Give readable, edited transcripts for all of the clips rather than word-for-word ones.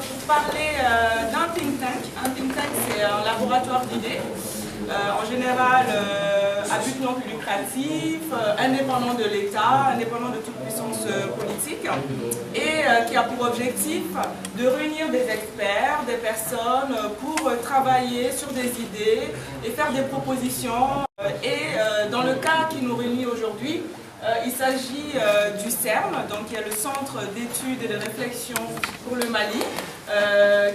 pour parler d'un think tank. Un think tank, c'est un laboratoire d'idées, en général à but non lucratif, indépendant de l'État, indépendant de toute puissance politique, et qui a pour objectif de réunir des experts, des personnes pour travailler sur des idées et faire des propositions. Dans le cas qui nous réunit aujourd'hui, il s'agit du CERM, donc il y a le Centre d'études et de réflexion pour le Mali,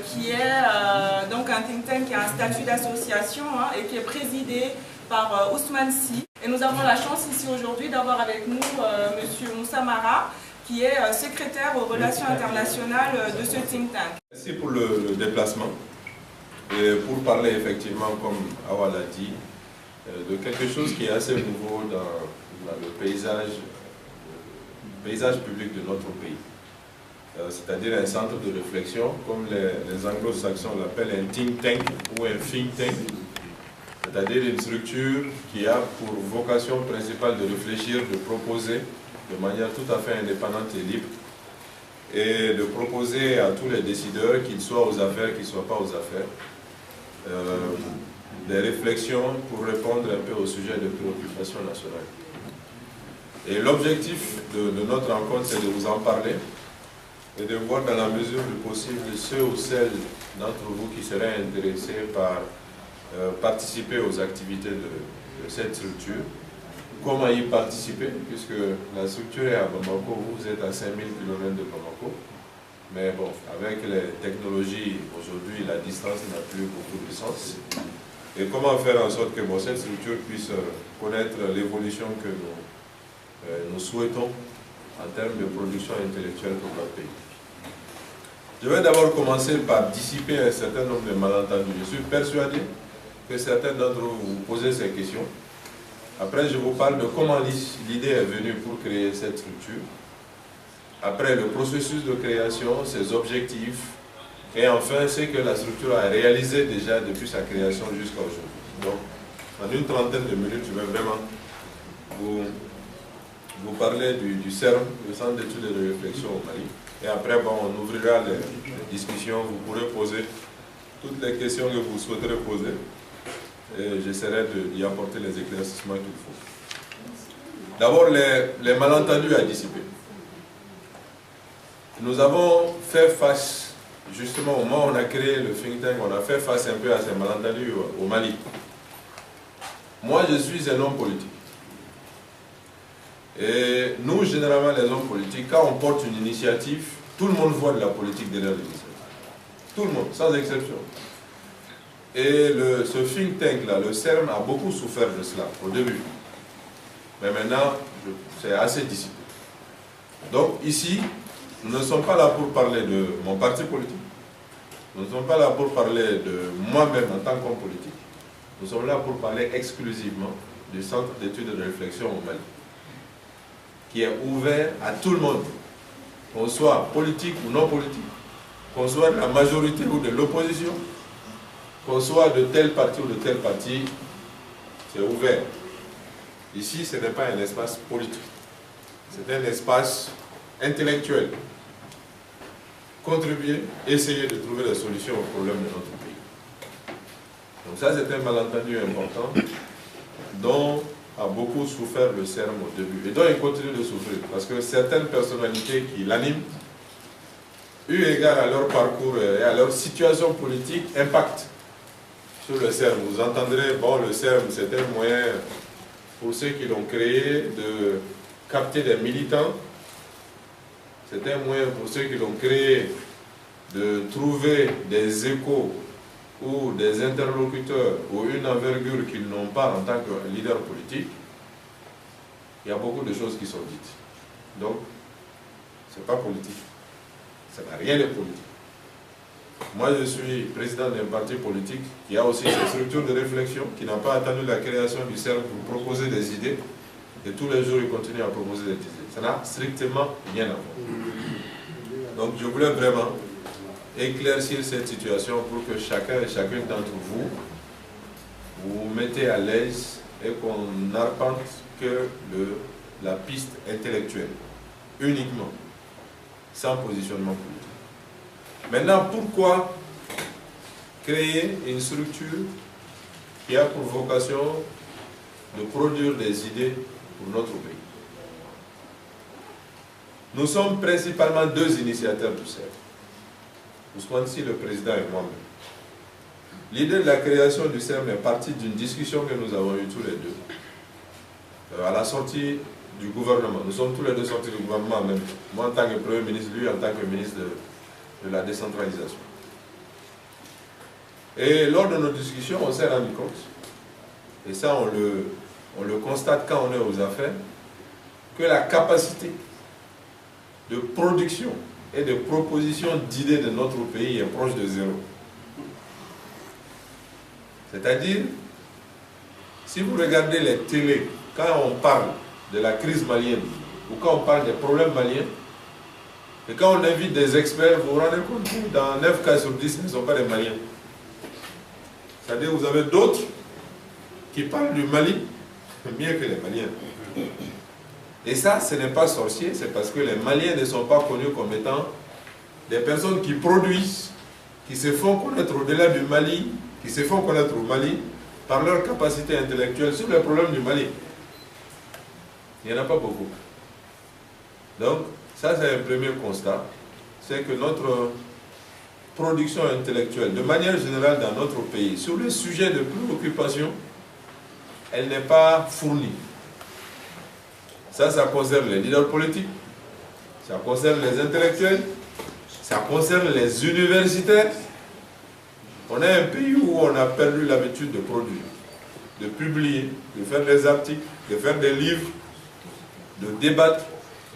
qui est donc un think tank qui a un statut d'association et qui est présidé par Ousmane Sy. Et nous avons la chance ici aujourd'hui d'avoir avec nous M. Moussa Mara, qui est secrétaire aux relations internationales de ce think tank. Merci pour le déplacement et pour parler effectivement, comme Awa l'a dit, de quelque chose qui est assez nouveau dans le paysage public de notre pays. C'est-à-dire un centre de réflexion, comme les anglo-saxons l'appellent un think tank ou un think tank, c'est-à-dire une structure qui a pour vocation principale de réfléchir, de proposer de manière tout à fait indépendante et libre, et de proposer à tous les décideurs, qu'ils soient aux affaires, qu'ils ne soient pas aux affaires, des réflexions pour répondre un peu au sujet de préoccupation nationale. Et l'objectif de notre rencontre, c'est de vous en parler et de voir dans la mesure du possible ceux ou celles d'entre vous qui seraient intéressés par participer aux activités de cette structure. Comment y participer, puisque la structure est à Bamako, vous êtes à 5000 km de Bamako. Mais bon, avec les technologies, aujourd'hui, la distance n'a plus beaucoup de sens. Et comment faire en sorte que cette structure puisse connaître l'évolution que nous souhaitons en termes de production intellectuelle pour notre pays. Je vais d'abord commencer par dissiper un certain nombre de malentendus. Je suis persuadé que certains d'entre vous vous posez ces questions. Après, je vous parle de comment l'idée est venue pour créer cette structure. Après, le processus de création, ses objectifs. Et enfin, ce que la structure a réalisé déjà depuis sa création jusqu'à aujourd'hui. Donc, en une trentaine de minutes, je vais vraiment vous parler du CERM, le Centre d'études et de réflexion au Mali. Et après, on ouvrira les discussions, vous pourrez poser toutes les questions que vous souhaiterez poser. Et j'essaierai d'y apporter les éclaircissements qu'il faut. D'abord, les malentendus à dissiper. Nous avons fait face, justement, au moment où on a créé le think tank, on a fait face un peu à ces malentendus au Mali. Moi, je suis un homme politique. Et nous, généralement, les hommes politiques, quand on porte une initiative, tout le monde voit de la politique derrière l'initiative. Tout le monde, sans exception. Et ce think tank-là, le CERM, a beaucoup souffert de cela au début. Mais maintenant, c'est assez dissipé. Donc ici, nous ne sommes pas là pour parler de mon parti politique. Nous ne sommes pas là pour parler de moi-même en tant qu'homme politique. Nous sommes là pour parler exclusivement du Centre d'études et de réflexion au Mali, qui est ouvert à tout le monde, qu'on soit politique ou non politique, qu'on soit de la majorité ou de l'opposition, qu'on soit de tel parti ou de tel parti, c'est ouvert. Ici, ce n'est pas un espace politique, c'est un espace intellectuel. Contribuer, essayer de trouver des solutions aux problèmes de notre pays. Donc ça, c'est un malentendu important dont a beaucoup souffert le CERM au début et dont il continue de souffrir parce que certaines personnalités qui l'animent, eu égard à leur parcours et à leur situation politique, impactent sur le CERM. Vous entendrez, le CERM, c'est un moyen pour ceux qui l'ont créé de capter des militants. C'est un moyen pour ceux qui l'ont créé de trouver des échos ou des interlocuteurs ou une envergure qu'ils n'ont pas en tant que leader politique. Il y a beaucoup de choses qui sont dites. Donc, ce n'est pas politique. Ça n'a rien de politique. Moi, je suis président d'un parti politique qui a aussi cette structure de réflexion, qui n'a pas attendu la création du CERM pour proposer des idées. Et tous les jours, il continue à proposer des idées. Ça n'a strictement rien à voir. Donc, je voulais vraiment éclaircir cette situation pour que chacun et chacune d'entre vous vous mettez à l'aise et qu'on n'arpente que la piste intellectuelle, uniquement, sans positionnement politique. Maintenant, pourquoi créer une structure qui a pour vocation de produire des idées pour notre pays? Nous sommes principalement deux initiateurs du CERF. Ousmane Sy, le président, et moi-même. L'idée de la création du CERF est partie d'une discussion que nous avons eue tous les deux. À la sortie du gouvernement. Nous sommes tous les deux sortis du gouvernement en même temps. Moi en tant que Premier ministre, lui en tant que ministre de la décentralisation. Et lors de nos discussions, on s'est rendu compte, et ça on le constate quand on est aux affaires, que la capacité de production et de proposition d'idées de notre pays est proche de zéro. C'est-à-dire, si vous regardez les télés, quand on parle de la crise malienne, ou quand on parle des problèmes maliens, et quand on invite des experts, vous vous rendez compte que dans 9 cas sur 10, ce ne sont pas des Maliens. C'est-à-dire vous avez d'autres qui parlent du Mali mieux que les Maliens. Et ça, ce n'est pas sorcier, c'est parce que les Maliens ne sont pas connus comme étant des personnes qui produisent, qui se font connaître au-delà du Mali, qui se font connaître au Mali par leur capacité intellectuelle sur les problèmes du Mali. Il n'y en a pas beaucoup. Donc, ça c'est un premier constat, c'est que notre production intellectuelle, de manière générale dans notre pays, sur les sujets de préoccupation, elle n'est pas fournie. Ça concerne les leaders politiques, ça concerne les intellectuels, ça concerne les universitaires. On est un pays où on a perdu l'habitude de produire, de publier, de faire des articles, de faire des livres, de débattre,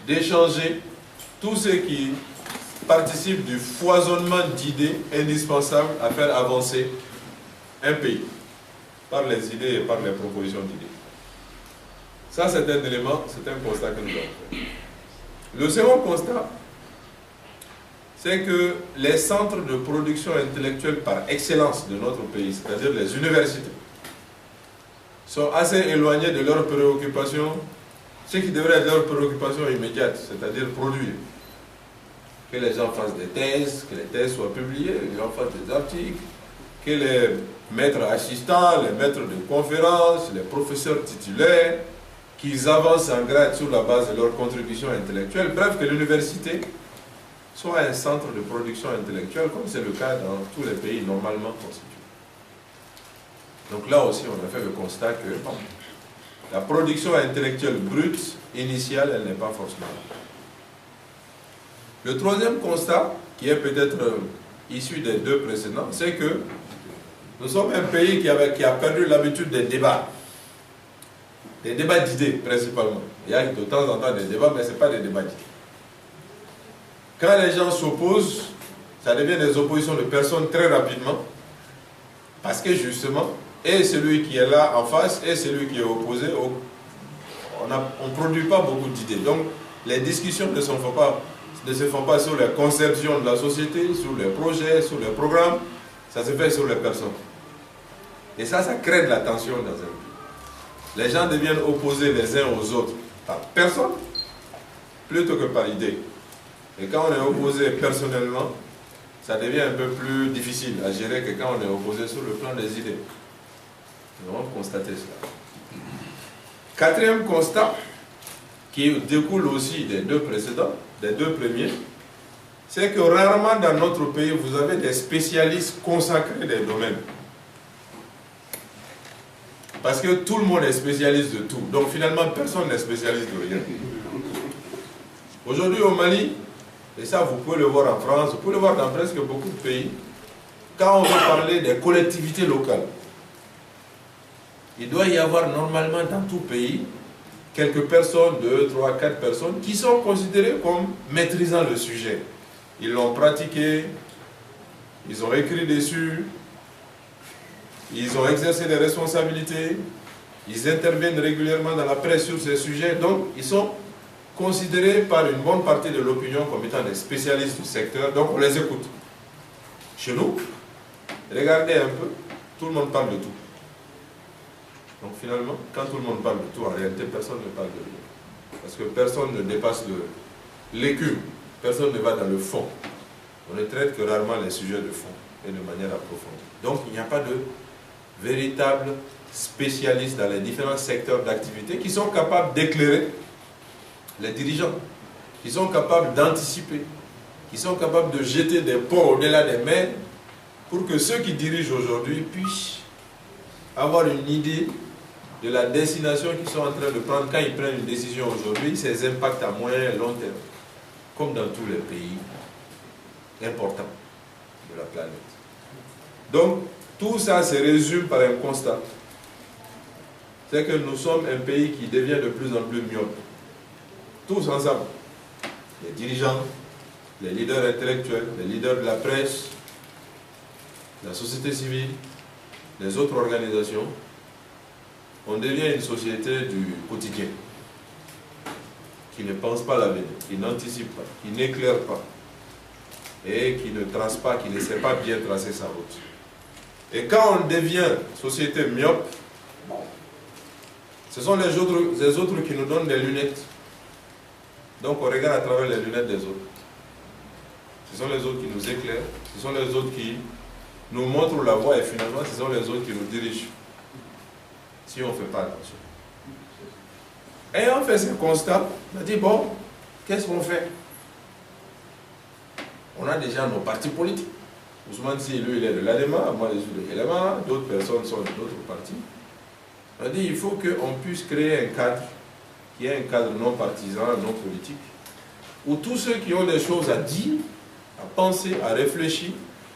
d'échanger, tout ce qui participe du foisonnement d'idées indispensables à faire avancer un pays, par les idées et par les propositions d'idées. Ça, c'est un élément, c'est un constat que nous avons fait. Le second constat, c'est que les centres de production intellectuelle par excellence de notre pays, c'est-à-dire les universités, sont assez éloignés de leurs préoccupations, ce qui devrait être leurs préoccupations immédiates, c'est-à-dire produire. Que les gens fassent des thèses, que les thèses soient publiées, que les gens fassent des articles, que les maîtres assistants, les maîtres de conférences, les professeurs titulaires, qu'ils avancent en grade sur la base de leur contribution intellectuelle, bref, que l'université soit un centre de production intellectuelle, comme c'est le cas dans tous les pays normalement constitués. Donc là aussi, on a fait le constat que la production intellectuelle brute, initiale, elle n'est pas forcément là. Le troisième constat, qui est peut-être issu des deux précédents, c'est que nous sommes un pays qui a perdu l'habitude des débats d'idées principalement. Il y a de temps en temps des débats, mais ce n'est pas des débats d'idées. Quand les gens s'opposent, ça devient des oppositions de personnes très rapidement, parce que justement, et celui qui est là en face, et celui qui est opposé, on ne produit pas beaucoup d'idées. Donc, les discussions ne se font pas sur les conceptions de la société, sur les projets, sur les programmes, ça se fait sur les personnes. Et ça crée de la tension dans un pays. Les gens deviennent opposés les uns aux autres par personne, plutôt que par idée. Et quand on est opposé personnellement, ça devient un peu plus difficile à gérer que quand on est opposé sur le plan des idées. Nous avons constaté cela. Quatrième constat, qui découle aussi des deux précédents, des deux premiers, c'est que rarement dans notre pays, vous avez des spécialistes consacrés des domaines. Parce que tout le monde est spécialiste de tout. Donc finalement, personne n'est spécialiste de rien. Aujourd'hui au Mali, et ça vous pouvez le voir en France, vous pouvez le voir dans presque beaucoup de pays, quand on veut parler des collectivités locales, il doit y avoir normalement dans tout pays quelques personnes, 2, 3, 4 personnes, qui sont considérées comme maîtrisant le sujet. Ils l'ont pratiqué, ils ont écrit dessus, ils ont exercé des responsabilités, ils interviennent régulièrement dans la presse sur ces sujets, donc ils sont considérés par une bonne partie de l'opinion comme étant des spécialistes du secteur, donc on les écoute. Chez nous, regardez un peu, tout le monde parle de tout. Donc finalement, quand tout le monde parle de tout, en réalité, personne ne parle de rien. Parce que personne ne dépasse l'écume, personne ne va dans le fond. On ne traite que rarement les sujets de fond et de manière approfondie. Donc il n'y a pas de véritables spécialistes dans les différents secteurs d'activité qui sont capables d'éclairer les dirigeants, qui sont capables d'anticiper, qui sont capables de jeter des ponts au-delà des mers pour que ceux qui dirigent aujourd'hui puissent avoir une idée de la destination qu'ils sont en train de prendre quand ils prennent une décision aujourd'hui, ses impacts à moyen et long terme, comme dans tous les pays importants de la planète. Donc, tout ça se résume par un constat. C'est que nous sommes un pays qui devient de plus en plus myope. Tous ensemble. Les dirigeants, les leaders intellectuels, les leaders de la presse, la société civile, les autres organisations. On devient une société du quotidien, qui ne pense pas l'avenir, qui n'anticipe pas, qui n'éclaire pas, et qui ne trace pas, qui ne sait pas bien tracer sa route. Et quand on devient société myope, ce sont les autres qui nous donnent des lunettes. Donc on regarde à travers les lunettes des autres. Ce sont les autres qui nous éclairent, ce sont les autres qui nous montrent la voie et finalement ce sont les autres qui nous dirigent. Si on ne fait pas attention. Et on fait ce constat, on a dit bon, qu'est-ce qu'on fait? On a déjà nos partis politiques. Ousmane Si, lui, il est de l'ADEMA, moi je suis de l'ELEMA, d'autres personnes sont d'autres partis. On a dit il faut qu'on puisse créer un cadre, qui est un cadre non partisan, non politique, où tous ceux qui ont des choses à dire, à penser, à réfléchir,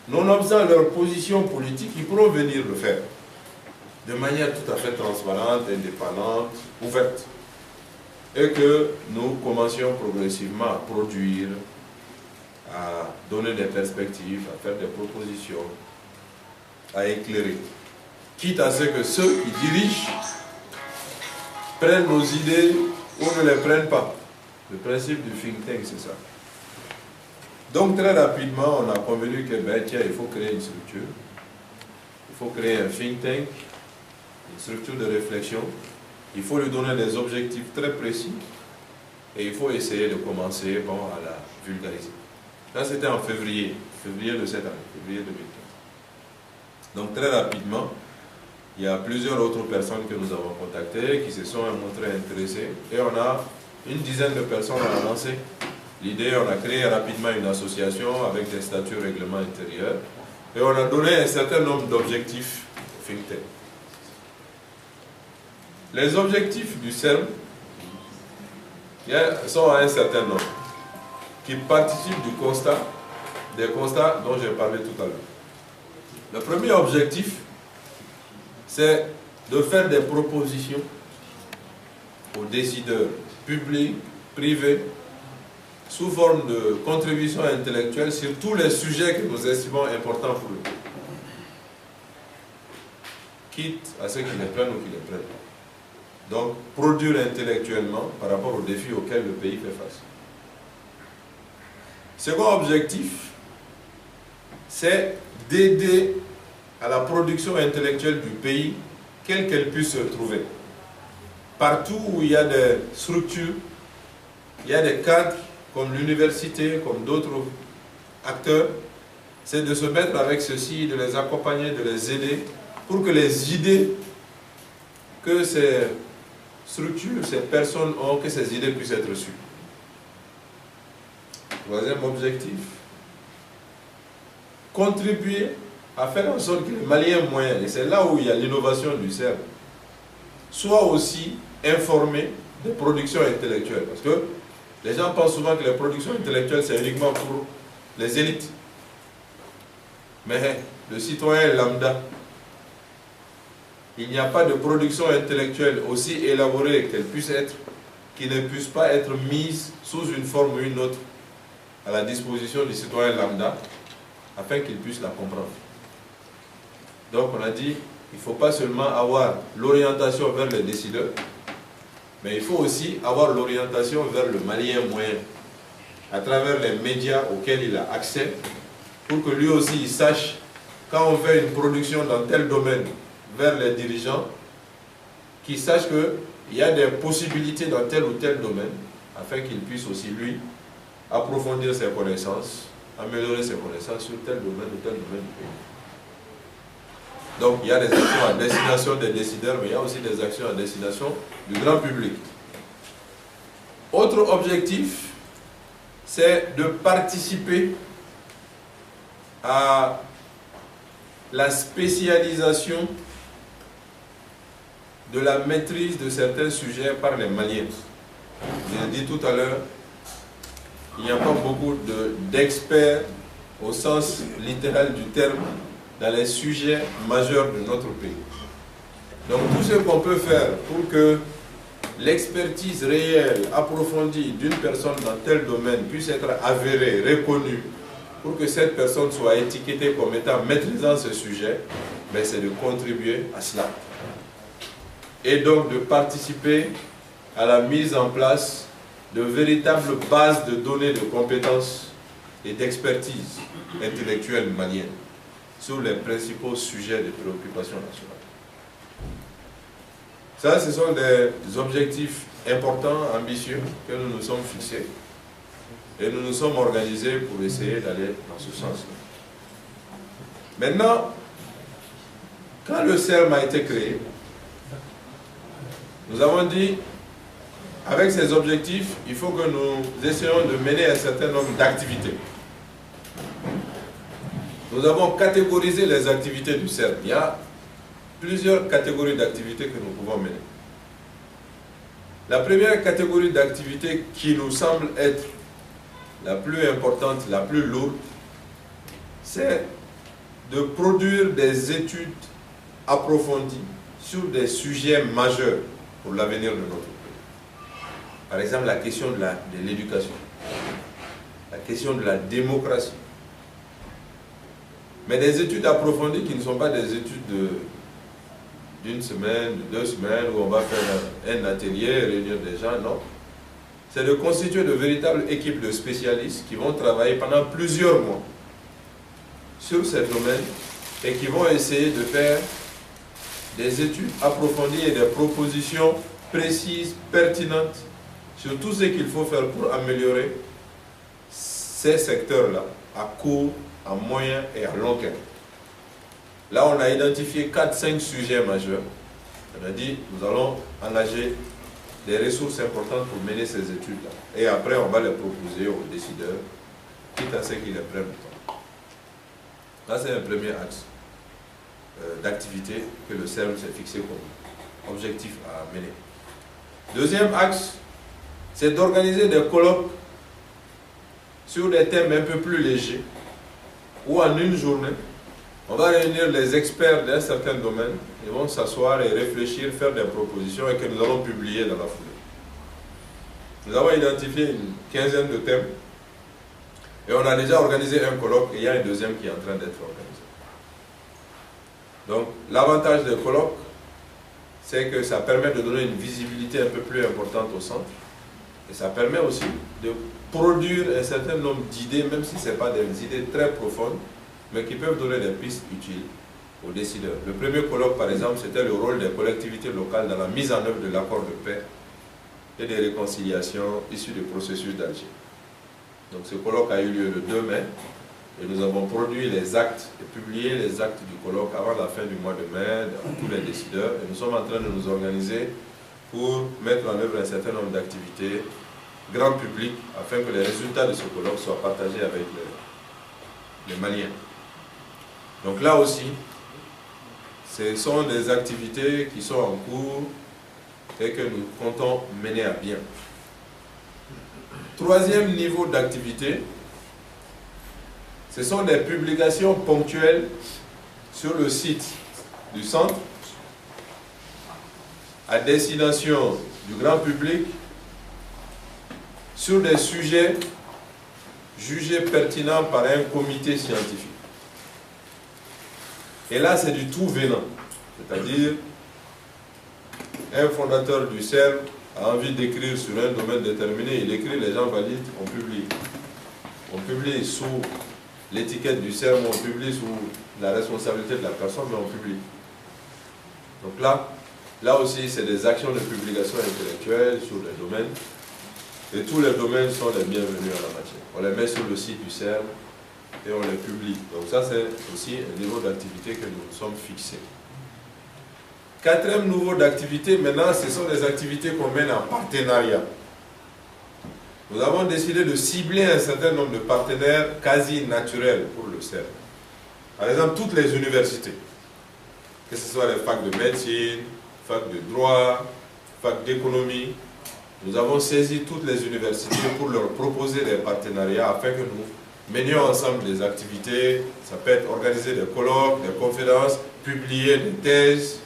nonobstant leur position politique, ils pourront venir le faire. De manière tout à fait transparente, indépendante, ouverte. Et que nous commencions progressivement à produire, à donner des perspectives, à faire des propositions, à éclairer. Quitte à ce que ceux qui dirigent prennent nos idées ou ne les prennent pas. Le principe du think tank, c'est ça. Donc très rapidement, on a convenu que tiens, il faut créer une structure. Il faut créer un think tank, une structure de réflexion. Il faut lui donner des objectifs très précis. Et il faut essayer de commencer à la vulgariser. Ça, c'était en février de cette année, février 2015. Donc très rapidement, il y a plusieurs autres personnes que nous avons contactées qui se sont montrées intéressées. Et on a une dizaine de personnes à lancer. L'idée, on a créé rapidement une association avec des statuts règlements intérieurs. Et on a donné un certain nombre d'objectifs au think tank. Les objectifs du CERM sont à un certain nombre, qui participent du constat, des constats dont j'ai parlé tout à l'heure. Le premier objectif, c'est de faire des propositions aux décideurs publics, privés, sous forme de contribution intellectuelle sur tous les sujets que nous estimons importants pour le pays. Quitte à ceux qui les prennent ou qui ne les prennent pas. Donc, produire intellectuellement par rapport aux défis auxquels le pays fait face. Second objectif, c'est d'aider à la production intellectuelle du pays, quelle qu'elle puisse se trouver. Partout où il y a des structures, il y a des cadres, comme l'université, comme d'autres acteurs, c'est de se mettre avec ceux-ci, de les accompagner, de les aider, pour que les idées que ces structures, ces personnes ont, que ces idées puissent être reçues. Troisième objectif, contribuer à faire en sorte que les Maliens moyens, et c'est là où il y a l'innovation du CERM, soient aussi informés des productions intellectuelles. Parce que les gens pensent souvent que les productions intellectuelles, c'est uniquement pour les élites. Mais le citoyen lambda, il n'y a pas de production intellectuelle aussi élaborée qu'elle puisse être, qui ne puisse pas être mise sous une forme ou une autre à la disposition du citoyen lambda, afin qu'il puisse la comprendre. Donc on a dit, il ne faut pas seulement avoir l'orientation vers les décideurs, mais il faut aussi avoir l'orientation vers le Malien moyen, à travers les médias auxquels il a accès, pour que lui aussi il sache, quand on fait une production dans tel domaine vers les dirigeants, qu'il sache qu'il y a des possibilités dans tel ou tel domaine, afin qu'il puisse aussi lui approfondir ses connaissances améliorer ses connaissances sur tel domaine ou tel domaine du pays. Donc il y a des actions à destination des décideurs, mais il y a aussi des actions à destination du grand public. Autre objectif, c'est de participer à la spécialisation de la maîtrise de certains sujets par les Maliens. Je l'ai dit tout à l'heure, il n'y a pas beaucoup d'experts au sens littéral du terme dans les sujets majeurs de notre pays. Donc tout ce qu'on peut faire pour que l'expertise réelle, approfondie d'une personne dans tel domaine puisse être avérée, reconnue, pour que cette personne soit étiquetée comme étant maîtrisant ce sujet, ben c'est de contribuer à cela. Et donc de participer à la mise en place de véritables bases de données de compétences et d'expertise intellectuelle malienne sur les principaux sujets de préoccupation nationale. Ça, ce sont des objectifs importants, ambitieux, que nous nous sommes fixés. Et nous nous sommes organisés pour essayer d'aller dans ce sens-là. Maintenant, quand le CERM a été créé, nous avons dit, avec ces objectifs, il faut que nous essayons de mener un certain nombre d'activités. Nous avons catégorisé les activités du CERM. Il y a plusieurs catégories d'activités que nous pouvons mener. La première catégorie d'activités qui nous semble être la plus importante, la plus lourde, c'est de produire des études approfondies sur des sujets majeurs pour l'avenir de notre pays. Par exemple, la question de l'éducation, la question de la démocratie. Mais des études approfondies qui ne sont pas des études d'une semaine, de 2 semaines, où on va faire un atelier, réunir des gens, non. C'est de constituer de véritables équipes de spécialistes qui vont travailler pendant plusieurs mois sur ces domaines et qui vont essayer de faire des études approfondies et des propositions précises, pertinentes sur tout ce qu'il faut faire pour améliorer ces secteurs-là à court, à moyen et à long terme. Là, on a identifié 4-5 sujets majeurs. On a dit, nous allons engager des ressources importantes pour mener ces études-là. Et après, on va les proposer aux décideurs, quitte à ce qu'ils les prennent le temps. Là, c'est un premier axe d'activité que le CERM s'est fixé comme objectif à mener. Deuxième axe, c'est d'organiser des colloques sur des thèmes un peu plus légers, où en une journée, on va réunir les experts d'un certain domaine, ils vont s'asseoir et réfléchir, faire des propositions et que nous allons publier dans la foulée. Nous avons identifié une quinzaine de thèmes et on a déjà organisé un colloque et il y a un deuxième qui est en train d'être organisé. Donc l'avantage des colloques, c'est que ça permet de donner une visibilité un peu plus importante au centre et ça permet aussi de produire un certain nombre d'idées, même si ce n'est pas des idées très profondes, mais qui peuvent donner des pistes utiles aux décideurs. Le premier colloque, par exemple, c'était le rôle des collectivités locales dans la mise en œuvre de l'accord de paix et des réconciliations issues du processus d'Alger. Donc ce colloque a eu lieu le 2 mai et nous avons produit les actes et publié les actes du colloque avant la fin du mois de mai à tous les décideurs et nous sommes en train de nous organiser pour mettre en œuvre un certain nombre d'activités grand public afin que les résultats de ce colloque soient partagés avec les Maliens. Donc là aussi, ce sont des activités qui sont en cours et que nous comptons mener à bien. Troisième niveau d'activité, ce sont des publications ponctuelles sur le site du centre à destination du grand public sur des sujets jugés pertinents par un comité scientifique. Et là, c'est du tout venant. C'est-à-dire, un fondateur du CERM a envie d'écrire sur un domaine déterminé, il écrit, les gens valident, on publie. On publie sous l'étiquette du CERM, on publie sous la responsabilité de la personne, mais on publie. Donc là aussi, c'est des actions de publication intellectuelle sur les domaines. Et tous les domaines sont les bienvenus à la matière. On les met sur le site du CERM et on les publie. Donc ça, c'est aussi un niveau d'activité que nous nous sommes fixés. Quatrième niveau d'activité, maintenant, ce sont des activités qu'on mène en partenariat. Nous avons décidé de cibler un certain nombre de partenaires quasi naturels pour le CERM. Par exemple, toutes les universités, que ce soit les facs de médecine, facs de droit, facs d'économie, nous avons saisi toutes les universités pour leur proposer des partenariats afin que nous menions ensemble des activités. Ça peut être organiser des colloques, des conférences, publier des thèses,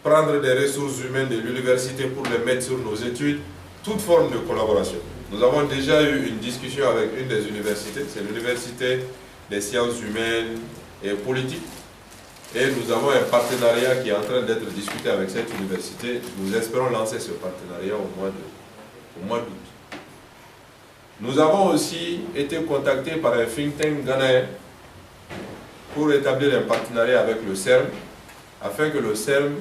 prendre des ressources humaines de l'université pour les mettre sur nos études, toute forme de collaboration. Nous avons déjà eu une discussion avec une des universités, c'est l'Université des sciences humaines et politiques. Et nous avons un partenariat qui est en train d'être discuté avec cette université. Nous espérons lancer ce partenariat au mois d'août. Nous avons aussi été contactés par un think tank ghanéen pour établir un partenariat avec le CERM, afin que le CERM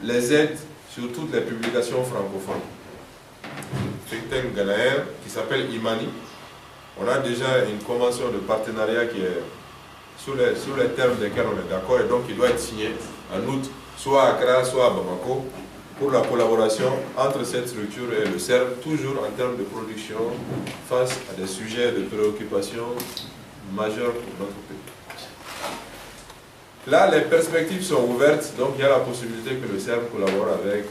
les aide sur toutes les publications francophones. Think tank ghanéen qui s'appelle Imani. On a déjà une convention de partenariat qui est sur les termes desquels on est d'accord, et donc il doit être signé en août, soit à Accra, soit à Bamako, pour la collaboration entre cette structure et le CERM, toujours en termes de production, face à des sujets de préoccupation majeurs pour notre pays. Là, les perspectives sont ouvertes, donc il y a la possibilité que le CERM collabore avec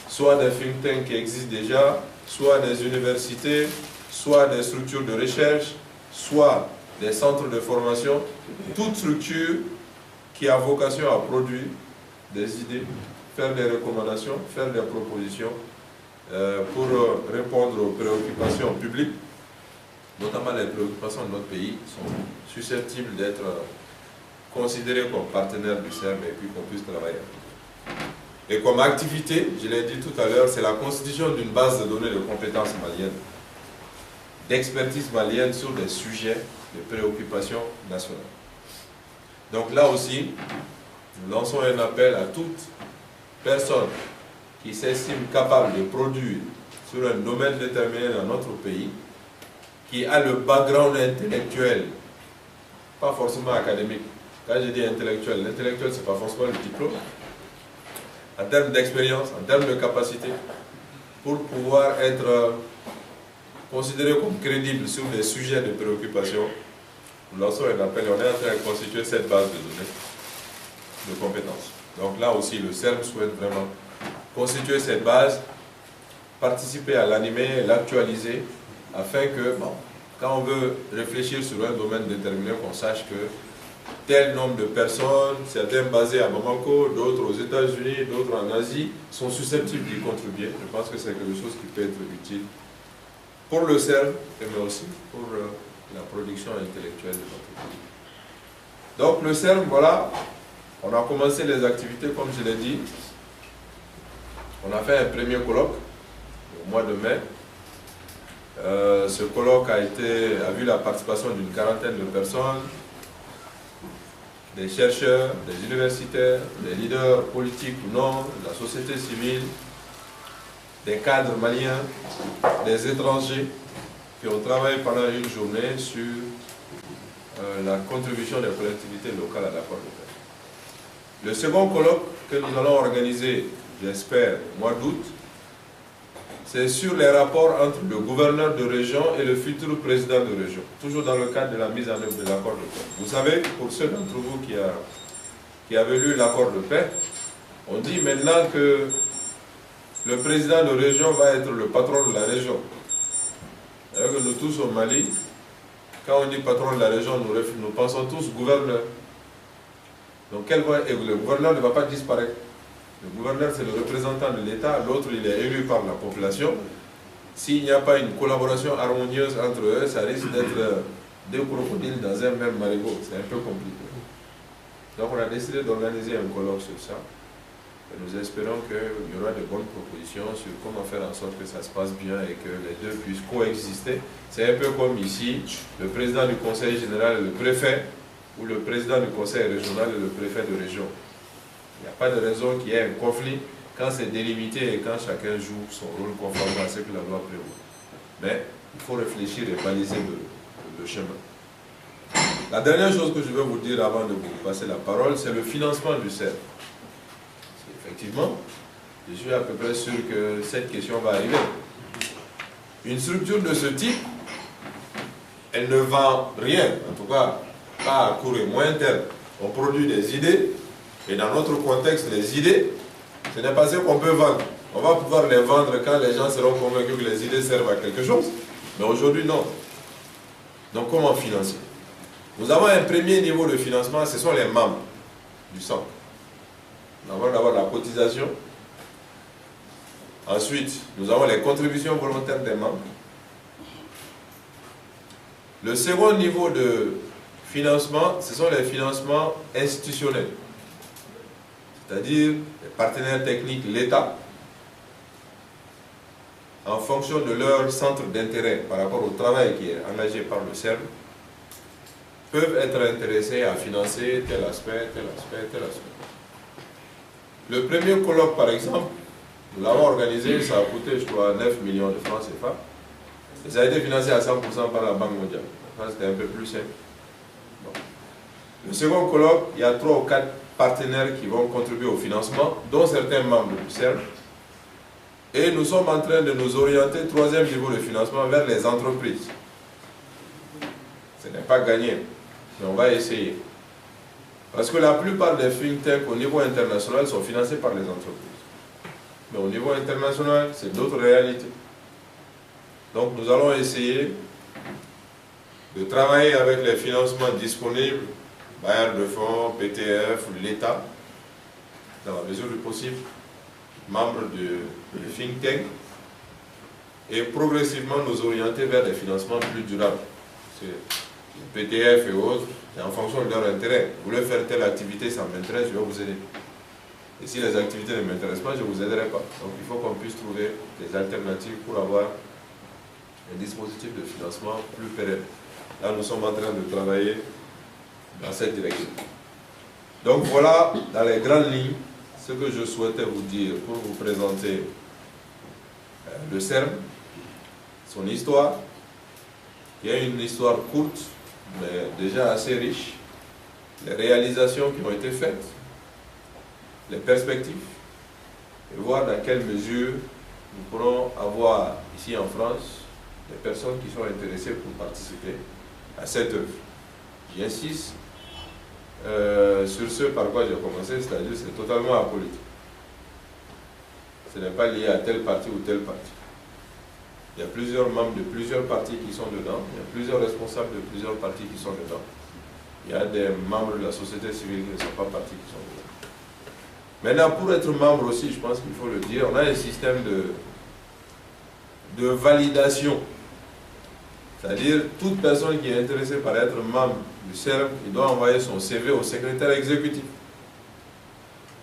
soit des think tanks qui existent déjà, soit des universités, soit des structures de recherche, soit des centres de formation, toute structure qui a vocation à produire des idées, faire des recommandations, faire des propositions pour répondre aux préoccupations publiques, notamment les préoccupations de notre pays, sont susceptibles d'être considérées comme partenaires du CERM et puis qu'on puisse travailler. Et comme activité, je l'ai dit tout à l'heure, c'est la constitution d'une base de données de compétences maliennes, d'expertise malienne sur des sujets de préoccupation nationale. Donc là aussi, nous lançons un appel à toute personne qui s'estime capable de produire sur un domaine déterminé dans notre pays, qui a le background intellectuel, pas forcément académique. Quand je dis intellectuel, l'intellectuel, ce n'est pas forcément le diplôme. En termes d'expérience, en termes de capacité, pour pouvoir être considéré comme crédible sur des sujets de préoccupation, nous lançons un appel et on est en train de constituer cette base de données de compétences. Donc là aussi, le CERM souhaite vraiment constituer cette base, participer à l'animer, l'actualiser, afin que, bon, quand on veut réfléchir sur un domaine déterminé, qu'on sache que tel nombre de personnes, certains basés à Bamako, d'autres aux États-Unis, d'autres en Asie, sont susceptibles d'y contribuer. Je pense que c'est quelque chose qui peut être utile pour le CERM, mais aussi pour la production intellectuelle de notre pays. Donc le CERM, voilà, on a commencé les activités, comme je l'ai dit. On a fait un premier colloque au mois de mai. Ce colloque a vu la participation d'une quarantaine de personnes, des chercheurs, des universitaires, des leaders politiques ou non, de la société civile, des cadres maliens, des étrangers qui ont travaillé pendant une journée sur la contribution des collectivités locales à l'accord de paix. Le second colloque que nous allons organiser, j'espère, au mois d'août, c'est sur les rapports entre le gouverneur de région et le futur président de région, toujours dans le cadre de la mise en œuvre de l'accord de paix. Vous savez, pour ceux d'entre vous qui avaient lu l'accord de paix, on dit maintenant que le président de région va être le patron de la région. C'est-à-dire que nous tous au Mali, quand on dit patron de la région, nous pensons tous gouverneur. Donc le gouverneur ne va pas disparaître. Le gouverneur, c'est le représentant de l'État, l'autre, il est élu par la population. S'il n'y a pas une collaboration harmonieuse entre eux, ça risque d'être deux crocodiles dans un même marigot. C'est un peu compliqué. Donc on a décidé d'organiser un colloque sur ça. Et nous espérons qu'il y aura de bonnes propositions sur comment faire en sorte que ça se passe bien et que les deux puissent coexister. C'est un peu comme ici, le président du conseil général et le préfet, ou le président du conseil régional et le préfet de région. Il n'y a pas de raison qu'il y ait un conflit quand c'est délimité et quand chacun joue son rôle conformément à ce que la loi prévoit. Mais il faut réfléchir et baliser chemin. La dernière chose que je vais vous dire avant de vous passer la parole, c'est le financement du CERF. Effectivement, je suis à peu près sûr que cette question va arriver. Une structure de ce type, elle ne vend rien, en tout cas pas à court et moyen terme. On produit des idées, et dans notre contexte, les idées, ce n'est pas ce qu'on peut vendre. On va pouvoir les vendre quand les gens seront convaincus que les idées servent à quelque chose. Mais aujourd'hui, non. Donc, comment financer? Nous avons un premier niveau de financement, ce sont les membres du centre. Nous avons d'abord la cotisation. Ensuite, nous avons les contributions volontaires des membres. Le second niveau de financement, ce sont les financements institutionnels. C'est-à-dire les partenaires techniques, l'État, en fonction de leur centre d'intérêt par rapport au travail qui est engagé par le CERM, peuvent être intéressés à financer tel aspect, tel aspect, tel aspect. Le premier colloque, par exemple, nous l'avons organisé, ça a coûté, je crois, 9 millions de francs CFA. Et ça a été financé à 100% par la Banque mondiale. Enfin, c'était un peu plus simple. Bon. Le second colloque, il y a 3 ou 4 partenaires qui vont contribuer au financement, dont certains membres du CERM. Et nous sommes en train de nous orienter, troisième niveau de financement, vers les entreprises. Ce n'est pas gagné, mais on va essayer. Parce que la plupart des think tanks au niveau international sont financés par les entreprises. Mais au niveau international, c'est d'autres réalités. Donc nous allons essayer de travailler avec les financements disponibles, bailleurs de fonds, PTF, l'État, dans la mesure du possible, membres du think tank, et progressivement nous orienter vers des financements plus durables. Le PTF et autres, c'est en fonction de leur intérêt. Vous voulez faire telle activité, ça m'intéresse, je vais vous aider. Et si les activités ne m'intéressent pas, je ne vous aiderai pas. Donc il faut qu'on puisse trouver des alternatives pour avoir un dispositif de financement plus pérenne. Là, nous sommes en train de travailler dans cette direction. Donc voilà, dans les grandes lignes, ce que je souhaitais vous dire pour vous présenter le CERM, son histoire, qui est une histoire courte, mais déjà assez riche, les réalisations qui ont été faites, les perspectives, et voir dans quelle mesure nous pourrons avoir ici en France des personnes qui sont intéressées pour participer à cette œuvre. J'insiste sur ce par quoi j'ai commencé, c'est-à-dire c'est totalement apolitique. Ce n'est pas lié à tel parti ou tel parti. Il y a plusieurs membres de plusieurs partis qui sont dedans, il y a plusieurs responsables de plusieurs partis qui sont dedans. Il y a des membres de la société civile qui ne sont pas partis qui sont dedans. Maintenant, pour être membre aussi, je pense qu'il faut le dire, on a un système de validation. C'est-à-dire, toute personne qui est intéressée par être membre du CERM, il doit envoyer son CV au secrétaire exécutif.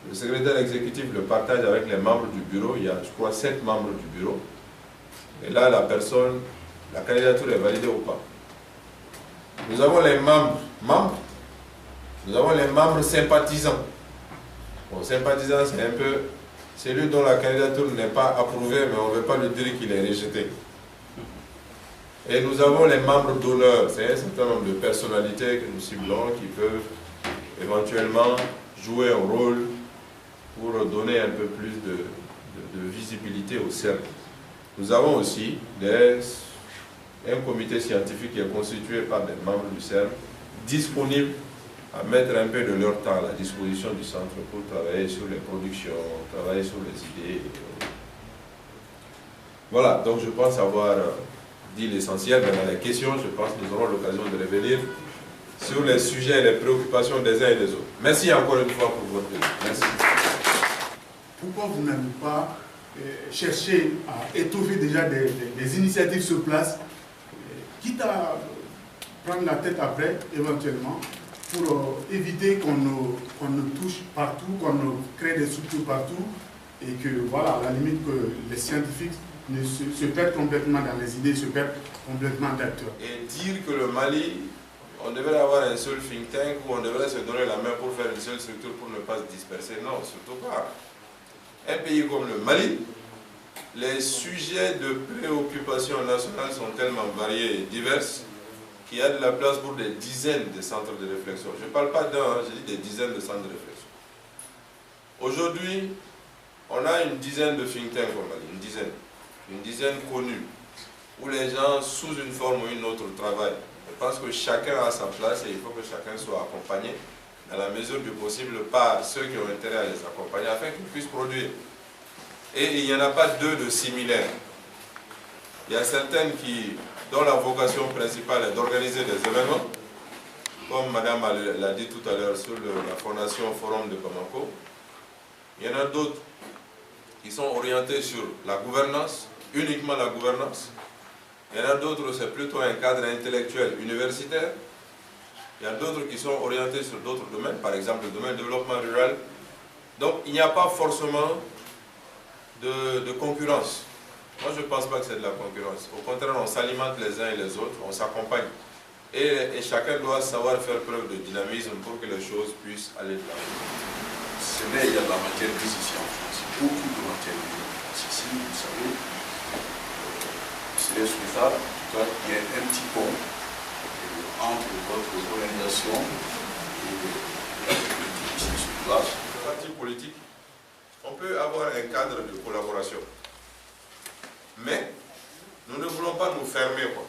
Le secrétaire exécutif le partage avec les membres du bureau. Il y a, je crois, 7 membres du bureau. Et là, la candidature est validée ou pas. Nous avons les membres, nous avons les membres sympathisants. Bon, sympathisant, c'est un peu celui dont la candidature n'est pas approuvée, mais on ne veut pas lui dire qu'il est rejeté. Et nous avons les membres d'honneur, c'est un certain nombre de personnalités que nous ciblons qui peuvent éventuellement jouer un rôle pour donner un peu plus de visibilité au CERM. Nous avons aussi un comité scientifique qui est constitué par des membres du CERM disponibles à mettre un peu de leur temps à la disposition du centre pour travailler sur les productions, travailler sur les idées. Voilà, donc je pense avoir dit l'essentiel, mais dans les questions, je pense que nous aurons l'occasion de revenir sur les sujets et les préoccupations des uns et des autres. Merci encore une fois pour votre présence. Merci. Pourquoi vous n'avez pas cherché à étoffer déjà des initiatives sur place, quitte à prendre la tête après, éventuellement, pour éviter qu'on ne touche partout, qu'on ne crée des structures partout, et que, voilà, à la limite, que les scientifiques ne se perdent complètement dans les idées, se perdent complètement d'acteurs. Et dire que le Mali, on devrait avoir un seul think tank, ou on devrait se donner la main pour faire une seule structure pour ne pas se disperser, non, surtout pas. Un pays comme le Mali, les sujets de préoccupation nationale sont tellement variés et divers qu'il y a de la place pour des dizaines de centres de réflexion. Je ne parle pas d'un, hein, je dis des dizaines de centres de réflexion. Aujourd'hui, on a une dizaine de think tanks, on va dire, une dizaine connus, où les gens, sous une forme ou une autre, travaillent. Je pense que chacun a sa place et il faut que chacun soit accompagné dans la mesure du possible par ceux qui ont intérêt à les accompagner afin qu'ils puissent produire. Et il n'y en a pas deux de similaires. Il y a certaines dont la vocation principale est d'organiser des événements, comme Madame l'a dit tout à l'heure sur la Fondation Forum de Bamako. Il y en a d'autres qui sont orientés sur la gouvernance, uniquement la gouvernance. Il y en a d'autres, c'est plutôt un cadre intellectuel universitaire. Il y a d'autres qui sont orientés sur d'autres domaines, par exemple le domaine du développement rural. Donc il n'y a pas forcément de concurrence. Moi je ne pense pas que c'est de la concurrence. Au contraire, on s'alimente les uns et les autres, on s'accompagne. Et chacun doit savoir faire preuve de dynamisme pour que les choses puissent aller de l'avant. C'est vrai, il y a de la matière grise ici en France. Beaucoup de matière grise. Ici, vous savez, c'est souhaitable qu'il y ait un petit pont entre votre organisation et la politique ici sur place. Le parti politique, on peut avoir un cadre de collaboration. Mais nous ne voulons pas nous fermer, quoi.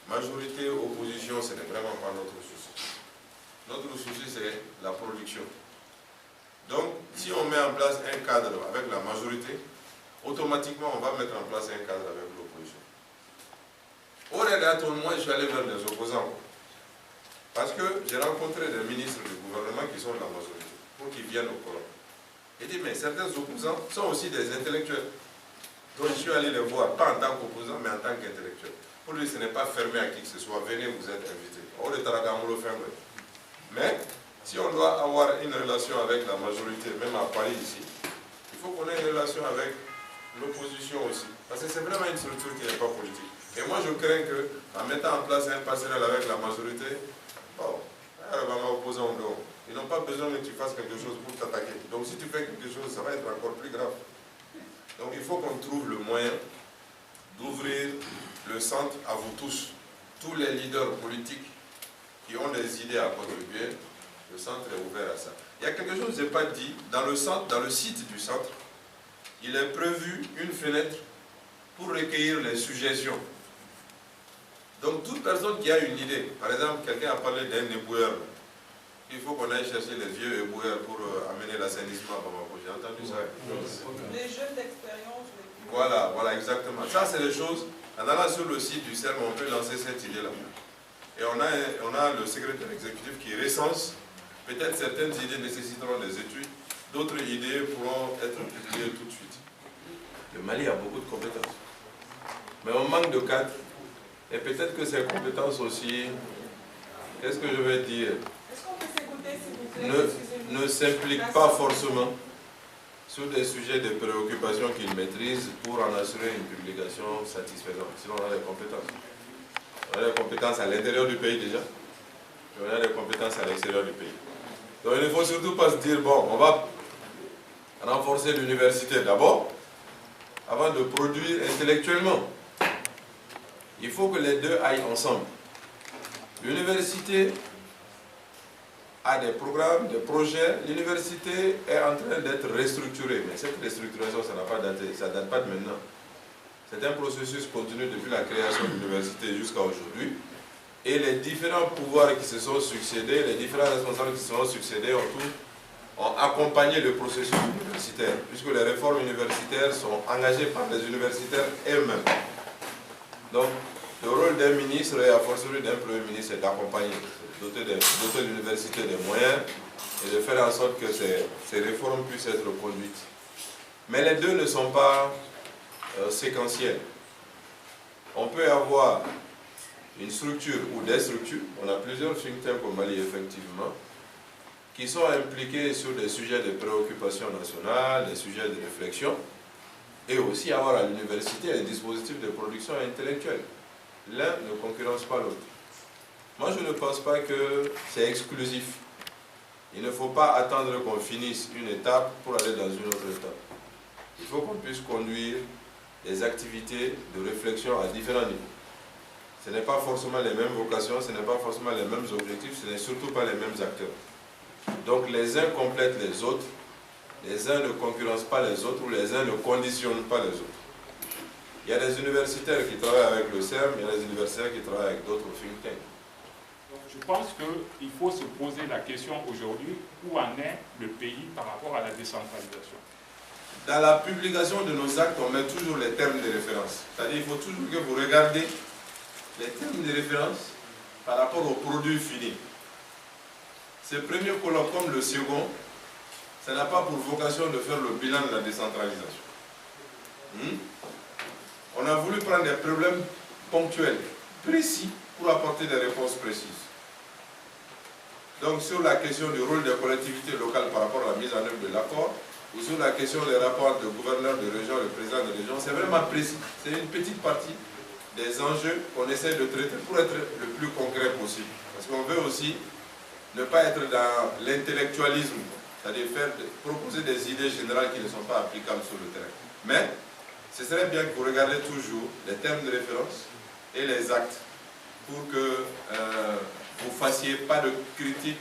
Majorité, opposition, ce n'est vraiment pas notre souci. Notre souci, c'est la production. Donc, si on met en place un cadre avec la majorité, automatiquement, on va mettre en place un cadre avec l'opposition. Au regard, moi, je suis allé vers les opposants. Parce que j'ai rencontré des ministres du gouvernement qui sont de la majorité, pour qu'ils viennent au Coran. J'ai dit, mais certains opposants sont aussi des intellectuels. Donc, je suis allé les voir, pas en tant qu'opposant, mais en tant qu'intellectuel. Pour lui, ce n'est pas fermé à qui que ce soit. Venez, vous êtes invités. Mais, si on doit avoir une relation avec la majorité, même à Paris ici, il faut qu'on ait une relation avec l'opposition aussi. Parce que c'est vraiment une structure qui n'est pas politique. Et moi, je crains qu'en mettant en place un passerelle avec la majorité, bon, ils n'ont pas besoin que tu fasses quelque chose pour t'attaquer. Donc, si tu fais quelque chose, ça va être encore plus grave. Donc, il faut qu'on trouve le moyen d'ouvrir le centre à vous tous les leaders politiques qui ont des idées à contribuer. Le centre est ouvert à ça. Il y a quelque chose que je n'ai pas dit. Dans le site du centre, il est prévu une fenêtre pour recueillir les suggestions. Donc toute personne qui a une idée, par exemple, quelqu'un a parlé d'un éboueur, il faut qu'on aille chercher les vieux éboueurs pour amener l'assainissement à Bamako. J'ai entendu ça. Les jeunes d'expérience. Voilà, exactement. Ça, c'est des choses. En allant sur le site du CERM, on peut lancer cette idée-là. Et on a le secrétaire exécutif qui recense. Peut-être certaines idées nécessiteront des études, d'autres idées pourront être publiées tout de suite. Le Mali a beaucoup de compétences. Mais on manque de cadres. Et peut-être que ces compétences aussi, qu'est-ce que je vais dire, est-ce qu'on peut s'écouter, s'il vous plaît? ne s'impliquent pas forcément sur des sujets de préoccupation qu'ils maîtrisent pour en assurer une publication satisfaisante. Sinon, on a des compétences. On a des compétences à l'intérieur du pays déjà. Et on a des compétences à l'extérieur du pays. Donc il ne faut surtout pas se dire, bon, on va renforcer l'université d'abord, avant de produire intellectuellement. Il faut que les deux aillent ensemble. L'université a des programmes, des projets. L'université est en train d'être restructurée. Mais cette restructuration, ça n'a pas daté, ça ne date pas de maintenant. C'est un processus continu depuis la création de l'université jusqu'à aujourd'hui. Et les différents pouvoirs qui se sont succédés, les différents responsables qui se sont succédés ont accompagné le processus universitaire, puisque les réformes universitaires sont engagées par les universitaires eux-mêmes. Donc, le rôle d'un ministre et à fortiori d'un premier ministre est d'accompagner, doter l'université des moyens et de faire en sorte que ces réformes puissent être conduites. Mais les deux ne sont pas séquentiels. On peut avoir une structure ou des structures, on a plusieurs think tanks au Mali effectivement, qui sont impliqués sur des sujets de préoccupation nationale, des sujets de réflexion, et aussi avoir à l'université un dispositif de production intellectuelle. L'un ne concurrence pas l'autre. Moi, je ne pense pas que c'est exclusif. Il ne faut pas attendre qu'on finisse une étape pour aller dans une autre étape. Il faut qu'on puisse conduire des activités de réflexion à différents niveaux. Ce n'est pas forcément les mêmes vocations, ce n'est pas forcément les mêmes objectifs, ce n'est surtout pas les mêmes acteurs. Donc les uns complètent les autres, les uns ne concurrencent pas les autres ou les uns ne conditionnent pas les autres. Il y a des universitaires qui travaillent avec le CERN, il y a des universitaires qui travaillent avec d'autres think tanks. Donc je pense qu'il faut se poser la question aujourd'hui, où en est le pays par rapport à la décentralisation? Dans la publication de nos actes, on met toujours les termes de référence. C'est-à-dire qu'il faut toujours que vous regardez les termes de référence par rapport au produit fini. Ce premier colloque comme le second, ça n'a pas pour vocation de faire le bilan de la décentralisation. On a voulu prendre des problèmes ponctuels, précis, pour apporter des réponses précises. Donc sur la question du rôle des collectivités locales par rapport à la mise en œuvre de l'accord, ou sur la question des rapports de gouverneurs de région et de présidents de région, c'est vraiment précis. C'est une petite partie des enjeux qu'on essaie de traiter pour être le plus concret possible. Parce qu'on veut aussi ne pas être dans l'intellectualisme, c'est-à-dire proposer des idées générales qui ne sont pas applicables sur le terrain. Mais ce serait bien que vous regardiez toujours les termes de référence et les actes pour que vous ne fassiez pas de critique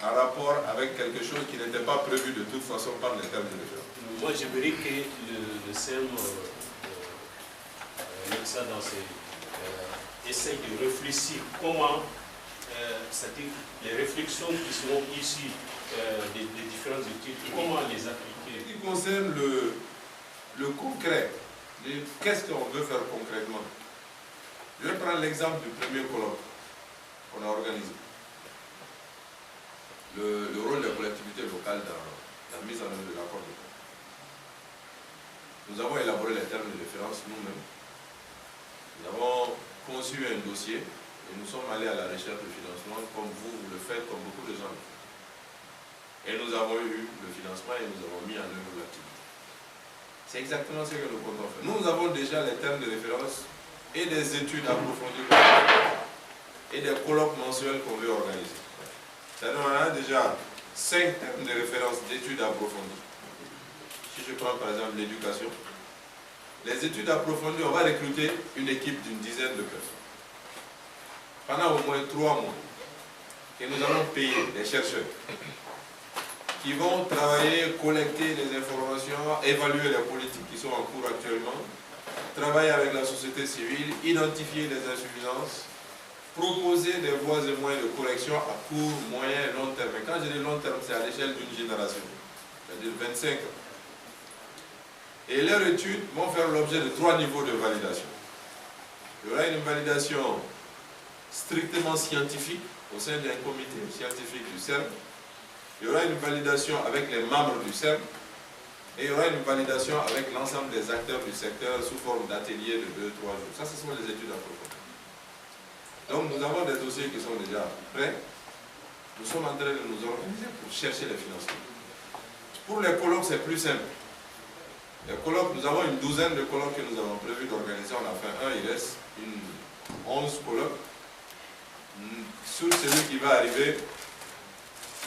en rapport avec quelque chose qui n'était pas prévu de toute façon par les termes de référence. Moi, j'aimerais que le CERN essaye de réfléchir comment, c'est-à-dire les réflexions qui seront issues des différentes études, comment les appliquer. Ce qui concerne le concret, qu'est-ce qu'on veut faire concrètement? Je vais prendre l'exemple du premier colloque qu'on a organisé. Le rôle des collectivités locales dans la mise en œuvre de l'accord de Paris. Nous avons élaboré les termes de référence nous-mêmes. Nous avons conçu un dossier et nous sommes allés à la recherche de financement comme vous le faites, comme beaucoup de gens. Et nous avons eu le financement et nous avons mis en œuvre l'activité. C'est exactement ce que nous comptons faire. Nous avons déjà les termes de référence et des études approfondies et des colloques mensuels qu'on veut organiser. C'est-à-dire qu'on a déjà 5 termes de référence d'études approfondies. Si je prends par exemple l'éducation, les études approfondies, on va recruter une équipe d'une dizaine de personnes. Pendant au moins 3 mois, et nous allons payer des chercheurs qui vont travailler, collecter les informations, évaluer les politiques qui sont en cours actuellement, travailler avec la société civile, identifier les insuffisances, proposer des voies et moyens de correction à court, moyen et long terme. Et quand je dis long terme, c'est à l'échelle d'une génération, c'est-à-dire 25 ans. Et leurs études vont faire l'objet de 3 niveaux de validation. Il y aura une validation strictement scientifique au sein d'un comité scientifique du CERN. Il y aura une validation avec les membres du CERN. Et il y aura une validation avec l'ensemble des acteurs du secteur sous forme d'ateliers de 2-3 jours. Ça, ce sont les études approfondies. Donc nous avons des dossiers qui sont déjà prêts. Nous sommes en train de nous organiser pour chercher les financements. Pour les colloques, c'est plus simple. Les colloques, nous avons une douzaine de colloques que nous avons prévu d'organiser. On a fait un, il reste 11 colloques. Sur celui qui va arriver,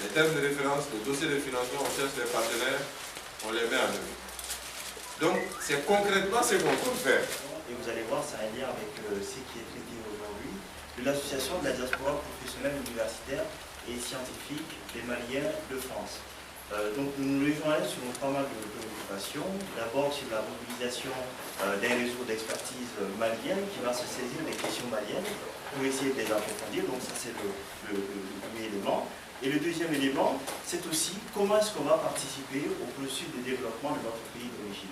les termes de référence, le dossier de financement, on cherche les partenaires, on les met en œuvre. Donc, c'est concrètement ce qu'on compte faire. Et vous allez voir, ça a un lien avec ce qui est traité aujourd'hui, de l'association de la diaspora professionnelle universitaire et scientifique des Maliens de France. Donc nous nous rejoignons sur pas mal de préoccupations. D'abord sur la mobilisation d'un réseau d'expertise malienne qui va se saisir des questions maliennes pour essayer de les approfondir. Donc ça c'est le premier élément. Et le deuxième élément, c'est aussi comment est-ce qu'on va participer au processus de développement de notre pays d'origine.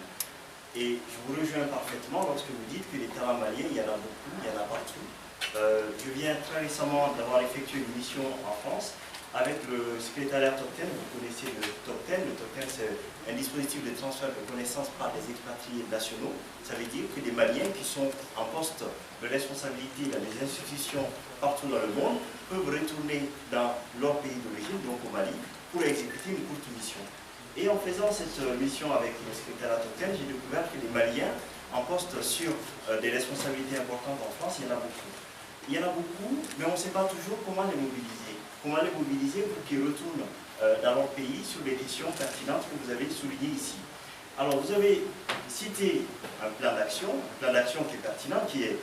Et je vous rejoins parfaitement lorsque vous dites que les talents maliens, il y en a beaucoup, il y en a partout. Je viens très récemment d'avoir effectué une mission en France avec le secrétariat Top 10, vous connaissez le Top 10. Le Top 10, c'est un dispositif de transfert de connaissances par des expatriés nationaux. Ça veut dire que des Maliens qui sont en poste de responsabilité dans les institutions partout dans le monde peuvent retourner dans leur pays d'origine, donc au Mali, pour exécuter une courte mission. Et en faisant cette mission avec le secrétariat Top 10, j'ai découvert que les Maliens en poste sur des responsabilités importantes en France, il y en a beaucoup. Il y en a beaucoup, mais on ne sait pas toujours comment les mobiliser. Comment les mobiliser pour qu'ils retournent dans leur pays sur des questions pertinentes que vous avez soulignées ici. Alors, vous avez cité un plan d'action qui est pertinent, qui est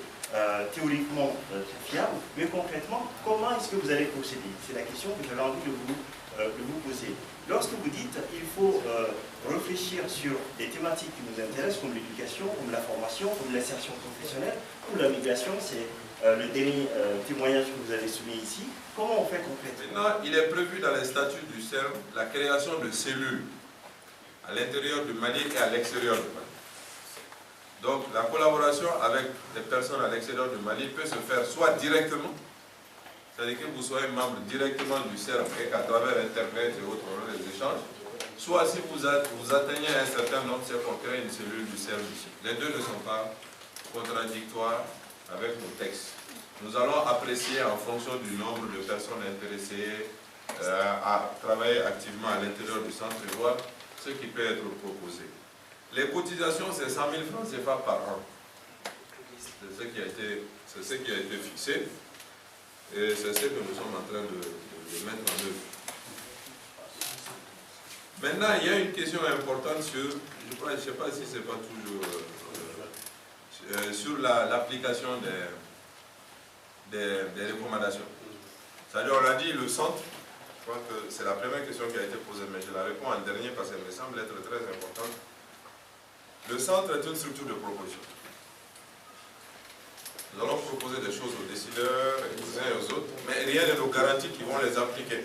théoriquement très fiable, mais concrètement, comment est-ce que vous allez procéder? C'est la question que j'avais envie de vous poser. Lorsque vous dites qu'il faut réfléchir sur des thématiques qui nous intéressent, comme l'éducation, comme la formation, comme l'insertion professionnelle, comme la migration, c'est le dernier témoignage que vous avez soumis ici, comment on fait concrètement? Maintenant, il est prévu dans les statuts du CERN la création de cellules à l'intérieur du Mali et à l'extérieur du Mali. Donc la collaboration avec les personnes à l'extérieur du Mali peut se faire soit directement, c'est-à-dire que vous soyez membre directement du CERN et qu'à travers Internet et autres les échanges, soit si vous atteignez un certain nombre, c'est pour créer une cellule du CERN ici. Les deux ne sont pas contradictoires avec nos textes. Nous allons apprécier en fonction du nombre de personnes intéressées à travailler activement à l'intérieur du centre et voir ce qui peut être proposé. Les cotisations, c'est 100 000 francs CFA par an. C'est ce qui a été fixé et c'est ce que nous sommes en train de mettre en œuvre. Maintenant, il y a une question importante sur, je ne sais pas si c'est pas toujours, sur l'application des recommandations. C'est-à-dire, on a dit le centre, je crois que c'est la première question qui a été posée, mais je la réponds en dernier parce qu'elle me semble être très importante. Le centre est une structure de proposition. Nous allons proposer des choses aux décideurs, aux uns et aux autres, mais rien ne nous garantit qu'ils vont les appliquer.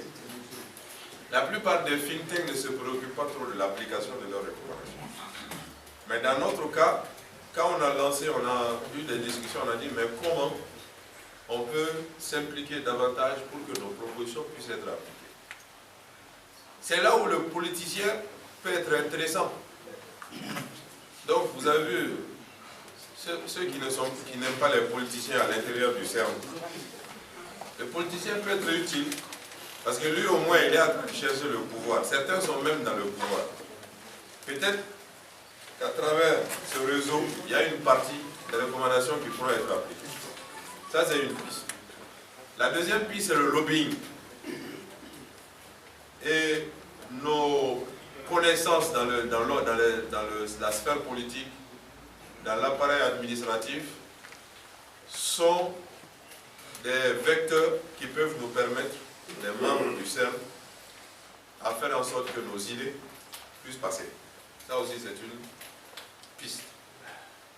La plupart des think tanks ne se préoccupent pas trop de l'application de leurs recommandations. Mais dans notre cas, quand on a lancé, on a eu des discussions, on a dit, mais comment on peut s'impliquer davantage pour que nos propositions puissent être appliquées? C'est là où le politicien peut être intéressant. Donc, vous avez vu, ceux qui n'aiment pas les politiciens à l'intérieur du CERN, le politicien peut être utile, parce que lui, au moins, il est en train de chercher le pouvoir. Certains sont même dans le pouvoir. Peut-être qu'à travers ce réseau, il y a une partie des recommandations qui pourront être appliquées. Ça, c'est une piste. La deuxième piste, c'est le lobbying. Et nos connaissances dans la sphère politique, dans l'appareil administratif, sont des vecteurs qui peuvent nous permettre, les membres du CERN, à faire en sorte que nos idées puissent passer. Ça aussi, c'est une piste.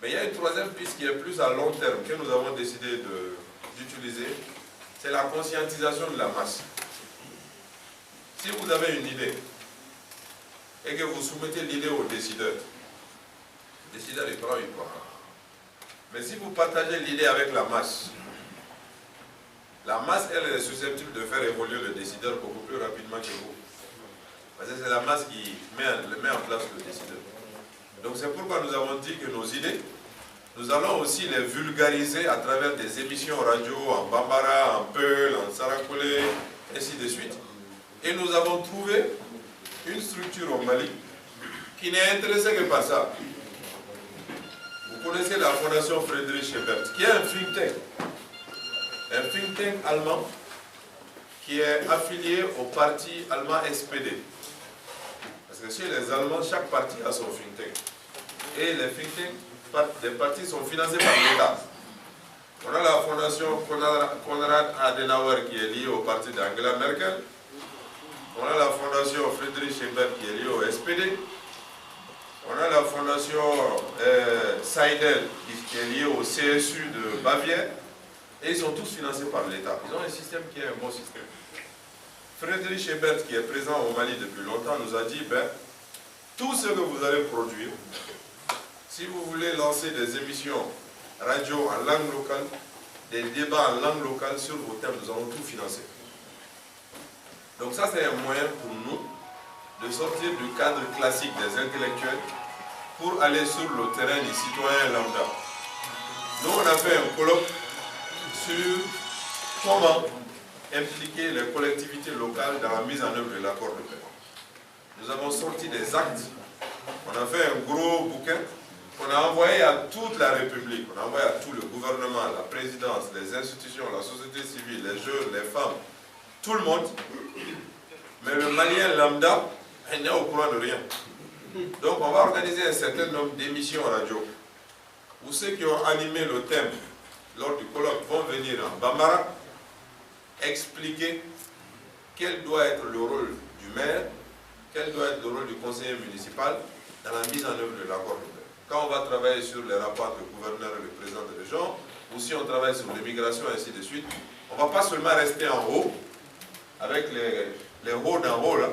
Mais il y a une troisième piste qui est plus à long terme, que nous avons décidé d'utiliser, c'est la conscientisation de la masse. Si vous avez une idée, et que vous soumettez l'idée au décideur, le décideur il prend, il prend. Mais si vous partagez l'idée avec la masse, elle est susceptible de faire évoluer le décideur beaucoup plus rapidement que vous. Parce que c'est la masse qui met en place le décideur. Donc c'est pourquoi nous avons dit que nos idées, nous allons aussi les vulgariser à travers des émissions radio en Bambara, en Peul, en Sarakolé, ainsi de suite. Et nous avons trouvé une structure au Mali qui n'est intéressée que par ça. Vous connaissez la fondation Friedrich Ebert, qui est un think tank. Un think tank allemand qui est affilié au parti allemand SPD. Parce que chez les Allemands, chaque parti a son think tank. Et les think tanks des partis sont financés par l'État. On a la fondation Konrad Adenauer qui est liée au parti d'Angela Merkel. On a la fondation Friedrich Ebert qui est liée au SPD. On a la fondation Seidel qui est liée au CSU de Bavière. Et ils sont tous financés par l'État. Ils ont un système qui est un bon système. Friedrich Ebert, qui est présent au Mali depuis longtemps, nous a dit, tout ce que vous allez produire, si vous voulez lancer des émissions radio en langue locale, des débats en langue locale sur vos thèmes, nous allons tout financer. Donc ça, c'est un moyen pour nous de sortir du cadre classique des intellectuels pour aller sur le terrain des citoyens lambda. Nous, on a fait un colloque sur comment impliquer les collectivités locales dans la mise en œuvre de l'accord de paix. Nous avons sorti des actes, on a fait un gros bouquin qu'on a envoyé à toute la République, on a envoyé à tout le gouvernement, la présidence, les institutions, la société civile, les jeunes, les femmes, tout le monde. Mais le Malien lambda, il n'est au courant de rien. Donc on va organiser un certain nombre d'émissions radio où ceux qui ont animé le thème lors du colloque, vont venir en Bambara expliquer quel doit être le rôle du maire, quel doit être le rôle du conseiller municipal dans la mise en œuvre de l'accord de paix. Quand on va travailler sur les rapports entre le gouverneur et le président de région, ou si on travaille sur l'immigration et ainsi de suite, on ne va pas seulement rester en haut, avec les hauts d'en haut là.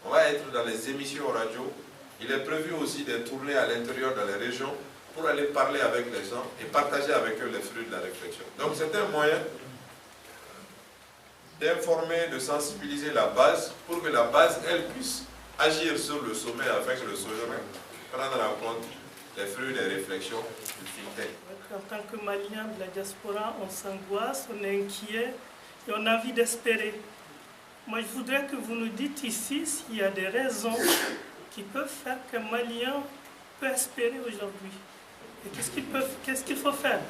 On va être dans les émissions radio. Il est prévu aussi des tournées à l'intérieur dans les régions pour aller parler avec les gens et partager avec eux les fruits de la réflexion. Donc c'est un moyen d'informer, de sensibiliser la base pour que la base, elle, puisse agir sur le sommet afin que le sommet prenne en compte les fruits des réflexions du think tank. En tant que Malien de la diaspora, on s'angoisse, on est inquiet et on a envie d'espérer. Moi, je voudrais que vous nous dites ici s'il y a des raisons qui peuvent faire qu'un Malien peut espérer aujourd'hui. Et qu'est-ce qu'il faut faire?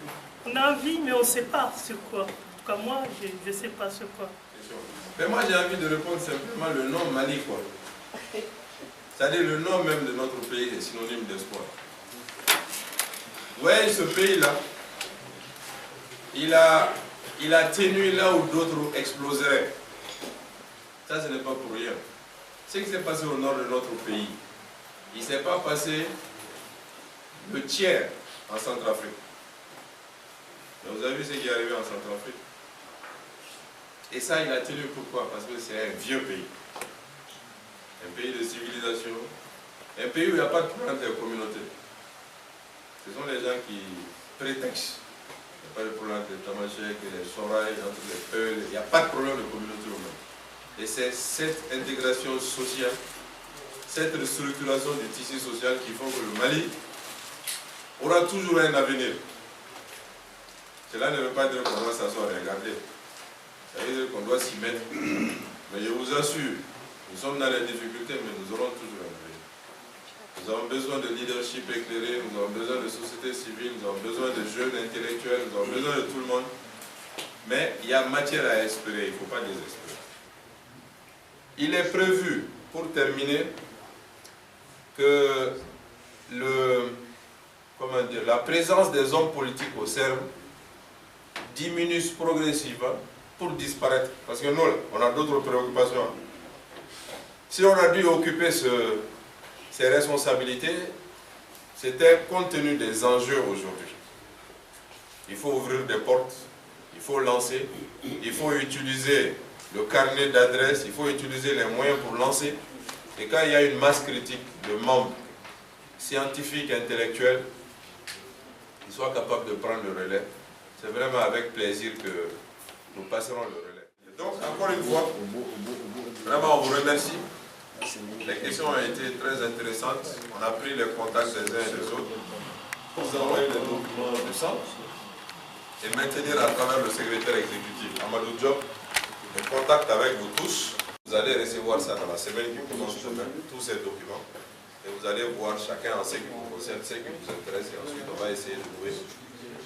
On a envie, mais on ne sait pas sur quoi. En tout cas, moi, je ne sais pas sur quoi. Mais moi, j'ai envie de répondre simplement le nom Mali, quoi. C'est-à-dire le nom même de notre pays est synonyme d'espoir. Vous voyez, ce pays-là, il a tenu là où d'autres exploseraient. Ça, ce n'est pas pour rien. Ce qui s'est passé au nord de notre pays, il ne s'est pas passé le tiers en Centrafrique. Mais vous avez vu ce qui est arrivé en Centrafrique? Et ça, il a tenu pourquoi? Parce que c'est un vieux pays. Un pays de civilisation. Un pays où il n'y a pas de problème de communauté. Ce sont les gens qui prétextent. Il n'y a pas de problème de tamashek, les sorailles, les peuls. Il n'y a pas de problème de communauté humaine. Et c'est cette intégration sociale, cette restructuration du tissu social qui font que le Mali aura toujours un avenir. Cela ne veut pas dire qu'on doit s'asseoir et regarder. Ça veut dire qu'on doit s'y mettre. Mais je vous assure, nous sommes dans les difficultés, mais nous aurons toujours un avenir. Nous avons besoin de leadership éclairé, nous avons besoin de société civile, nous avons besoin de jeunes intellectuels, nous avons besoin de tout le monde. Mais il y a matière à espérer, il ne faut pas désespérer. Il est prévu, pour terminer, que la présence des hommes politiques au CERM diminue progressivement pour disparaître. Parce que nous, on a d'autres préoccupations. Si on a dû occuper ces responsabilités, c'était compte tenu des enjeux aujourd'hui. Il faut ouvrir des portes, il faut lancer, il faut utiliser le carnet d'adresses, il faut utiliser les moyens pour lancer. Et quand il y a une masse critique de membres scientifiques, intellectuels, qui soient capables de prendre le relais, c'est vraiment avec plaisir que nous passerons le relais. Donc, encore une fois, vraiment on vous remercie. Les questions ont été très intéressantes. On a pris les contacts des uns et des autres. Vous envoyez les documents du centre et maintenir à travers le secrétaire exécutif Amadou Diop le contact avec vous tous. Vous allez recevoir ça dans la semaine qui commence demain, tous ces documents. Et vous allez voir chacun en ce qui vous concerne, ce qui vous intéresse. Et ensuite, on va essayer de trouver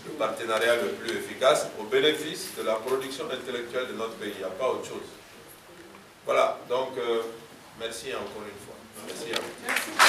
le partenariat le plus efficace au bénéfice de la production intellectuelle de notre pays. Il n'y a pas autre chose. Voilà, donc merci encore une fois. Merci à vous. Merci.